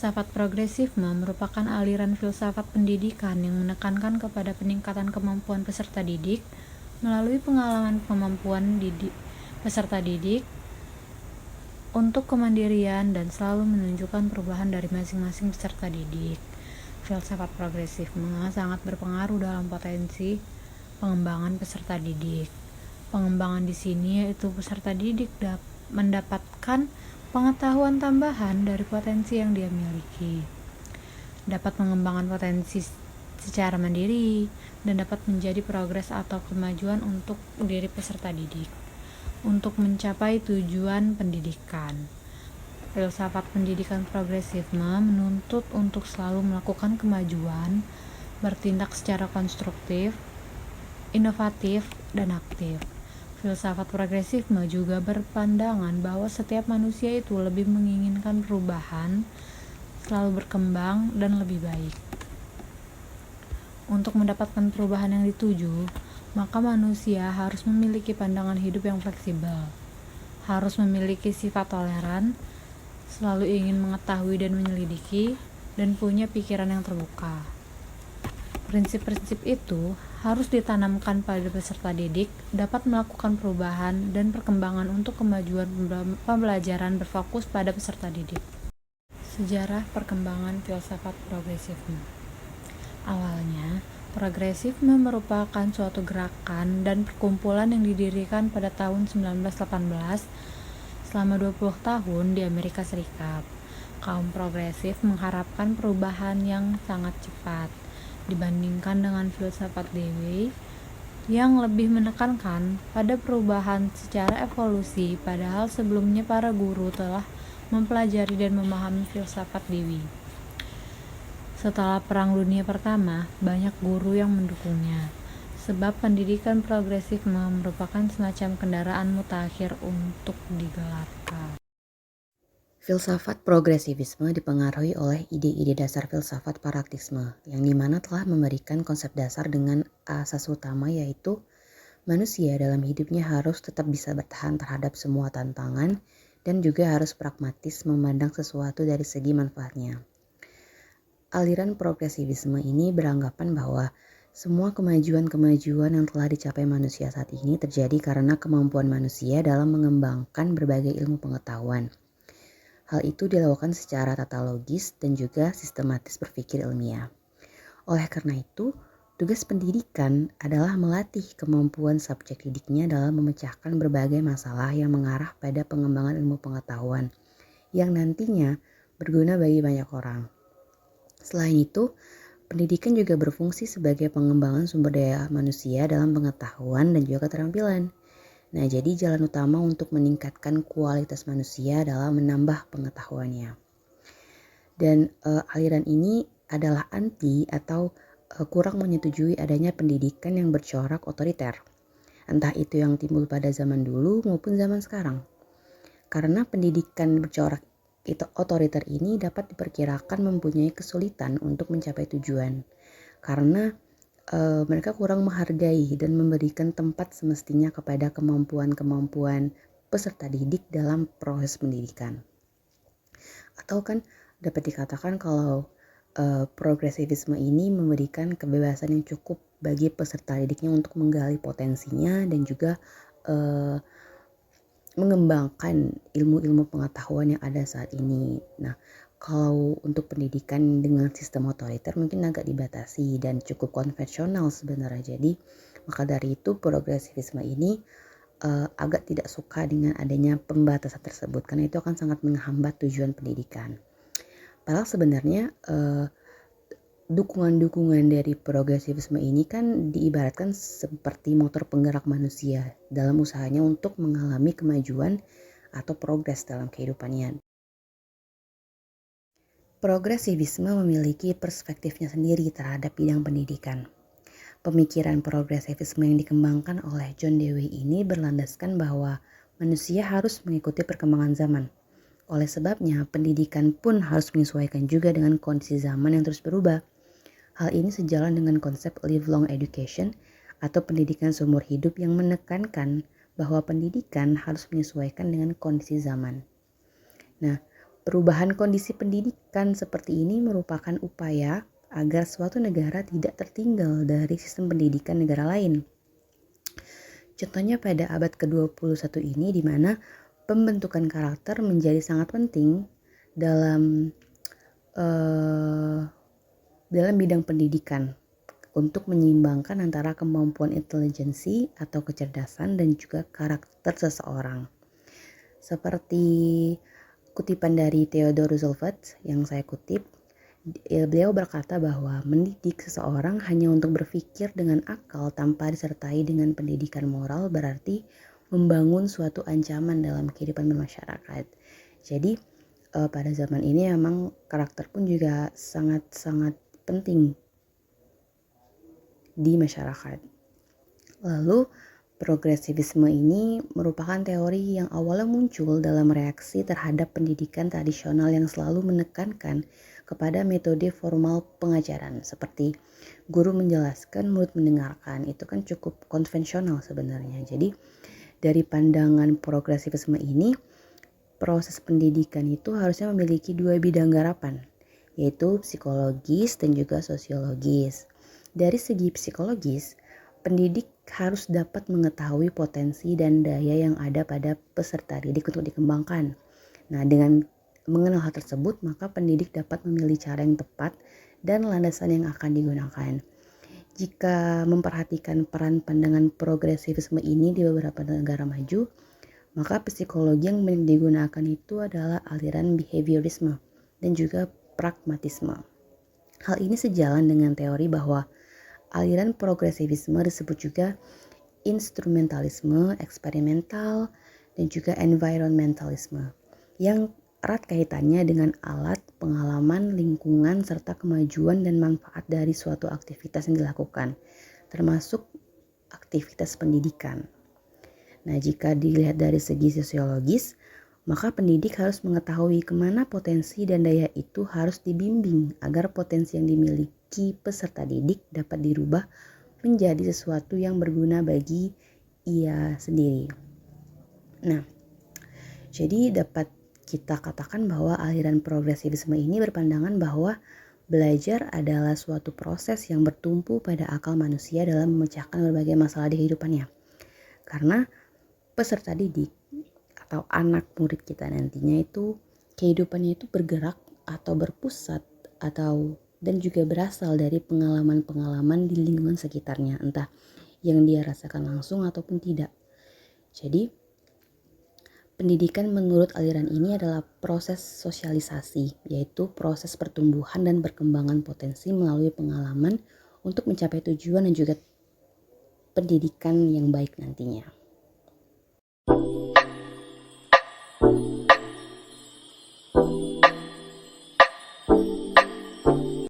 Filsafat progresifme merupakan aliran filsafat pendidikan yang menekankan kepada peningkatan kemampuan peserta didik melalui pengalaman kemampuan peserta didik untuk kemandirian dan selalu menunjukkan perubahan dari masing-masing peserta didik. Filsafat progresifme sangat berpengaruh dalam potensi pengembangan peserta didik. Pengembangan di sini yaitu peserta didik mendapatkan pengetahuan tambahan dari potensi yang dia miliki, dapat mengembangkan potensi secara mandiri, dan dapat menjadi progres atau kemajuan untuk diri peserta didik untuk mencapai tujuan pendidikan. Filsafat pendidikan progresifme menuntut untuk selalu melakukan kemajuan, bertindak secara konstruktif, inovatif, dan aktif. Filsafat progresifme juga berpandangan bahwa setiap manusia itu lebih menginginkan perubahan, selalu berkembang, dan lebih baik. Untuk mendapatkan perubahan yang dituju, maka manusia harus memiliki pandangan hidup yang fleksibel, harus memiliki sifat toleran, selalu ingin mengetahui dan menyelidiki, dan punya pikiran yang terbuka. Prinsip-prinsip itu harus ditanamkan pada peserta didik, dapat melakukan perubahan dan perkembangan untuk kemajuan pembelajaran berfokus pada peserta didik. Sejarah perkembangan filsafat progresifme. Awalnya, progresifme merupakan suatu gerakan dan perkumpulan yang didirikan pada tahun 1918 selama 20 tahun di Amerika Serikat. Kaum progresif mengharapkan perubahan yang sangat cepat dibandingkan dengan filsafat Dewey yang lebih menekankan pada perubahan secara evolusi, padahal sebelumnya para guru telah mempelajari dan memahami filsafat Dewey. Setelah Perang Dunia Pertama, banyak guru yang mendukungnya, sebab pendidikan progresif merupakan semacam kendaraan mutakhir untuk digelarkan. Filsafat progresivisme dipengaruhi oleh ide-ide dasar filsafat praktisme, yang dimana telah memberikan konsep dasar dengan asas utama yaitu manusia dalam hidupnya harus tetap bisa bertahan terhadap semua tantangan dan juga harus pragmatis memandang sesuatu dari segi manfaatnya. Aliran progresivisme ini beranggapan bahwa semua kemajuan-kemajuan yang telah dicapai manusia saat ini terjadi karena kemampuan manusia dalam mengembangkan berbagai ilmu pengetahuan. Hal itu dilakukan secara tata logis dan juga sistematis berpikir ilmiah. Oleh karena itu, tugas pendidikan adalah melatih kemampuan subjek didiknya dalam memecahkan berbagai masalah yang mengarah pada pengembangan ilmu pengetahuan yang nantinya berguna bagi banyak orang. Selain itu, pendidikan juga berfungsi sebagai pengembangan sumber daya manusia dalam pengetahuan dan juga keterampilan. Nah, jadi jalan utama untuk meningkatkan kualitas manusia adalah menambah pengetahuannya. Dan aliran ini adalah anti atau kurang menyetujui adanya pendidikan yang bercorak otoriter. Entah itu yang timbul pada zaman dulu maupun zaman sekarang. Karena pendidikan bercorak otoriter ini dapat diperkirakan mempunyai kesulitan untuk mencapai tujuan. Karena mereka kurang menghargai dan memberikan tempat semestinya kepada kemampuan-kemampuan peserta didik dalam proses pendidikan. Atau kan dapat dikatakan kalau progresivisme ini memberikan kebebasan yang cukup bagi peserta didiknya untuk menggali potensinya dan juga mengembangkan ilmu-ilmu pengetahuan yang ada saat ini. Nah, kalau untuk pendidikan dengan sistem otoriter mungkin agak dibatasi dan cukup konvensional sebenarnya. Jadi, maka dari itu progresivisme ini agak tidak suka dengan adanya pembatasan tersebut karena itu akan sangat menghambat tujuan pendidikan. Padahal sebenarnya dukungan-dukungan dari progresivisme ini kan diibaratkan seperti motor penggerak manusia dalam usahanya untuk mengalami kemajuan atau progres dalam kehidupannya. Progresivisme memiliki perspektifnya sendiri terhadap bidang pendidikan. Pemikiran progresivisme yang dikembangkan oleh John Dewey ini berlandaskan bahwa manusia harus mengikuti perkembangan zaman. Oleh sebabnya, pendidikan pun harus menyesuaikan juga dengan kondisi zaman yang terus berubah. Hal ini sejalan dengan konsep lifelong education atau pendidikan seumur hidup yang menekankan bahwa pendidikan harus menyesuaikan dengan kondisi zaman. Nah, Perubahan kondisi pendidikan seperti ini merupakan upaya agar suatu negara tidak tertinggal dari sistem pendidikan negara lain. Contohnya pada abad ke-21 ini di mana pembentukan karakter menjadi sangat penting dalam bidang pendidikan untuk menyeimbangkan antara kemampuan intelijensi atau kecerdasan dan juga karakter seseorang. Seperti kutipan dari Theodore Roosevelt yang saya kutip, beliau berkata bahwa mendidik seseorang hanya untuk berpikir dengan akal tanpa disertai dengan pendidikan moral berarti membangun suatu ancaman dalam kehidupan bermasyarakat. Jadi pada zaman ini memang karakter pun juga sangat-sangat penting di masyarakat. Lalu progresivisme ini merupakan teori yang awalnya muncul dalam reaksi terhadap pendidikan tradisional yang selalu menekankan kepada metode formal pengajaran seperti guru menjelaskan, murid mendengarkan. Itu kan cukup konvensional sebenarnya. Jadi dari pandangan progresivisme ini, proses pendidikan itu harusnya memiliki dua bidang garapan, yaitu psikologis dan juga sosiologis. Dari segi psikologis, pendidik harus dapat mengetahui potensi dan daya yang ada pada peserta didik untuk dikembangkan. Nah, dengan mengenal hal tersebut, maka pendidik dapat memilih cara yang tepat dan landasan yang akan digunakan. Jika memperhatikan peran pandangan progresivisme ini di beberapa negara maju, maka psikologi yang digunakan itu adalah aliran behaviorisme dan juga pragmatisme. Hal ini sejalan dengan teori bahwa aliran progresivisme disebut juga instrumentalisme, eksperimental, dan juga environmentalisme yang erat kaitannya dengan alat, pengalaman, lingkungan, serta kemajuan dan manfaat dari suatu aktivitas yang dilakukan, termasuk aktivitas pendidikan. Nah, jika dilihat dari segi sosiologis, maka pendidik harus mengetahui kemana potensi dan daya itu harus dibimbing agar potensi yang dimiliki peserta didik dapat dirubah menjadi sesuatu yang berguna bagi ia sendiri. Nah, jadi dapat kita katakan bahwa aliran progresivisme ini berpandangan bahwa belajar adalah suatu proses yang bertumpu pada akal manusia dalam memecahkan berbagai masalah di kehidupannya. Karena peserta didik atau anak murid kita nantinya itu kehidupannya itu bergerak atau berpusat atau dan juga berasal dari pengalaman-pengalaman di lingkungan sekitarnya, entah yang dia rasakan langsung ataupun tidak. Jadi pendidikan menurut aliran ini adalah proses sosialisasi, yaitu proses pertumbuhan dan perkembangan potensi melalui pengalaman untuk mencapai tujuan dan juga pendidikan yang baik nantinya.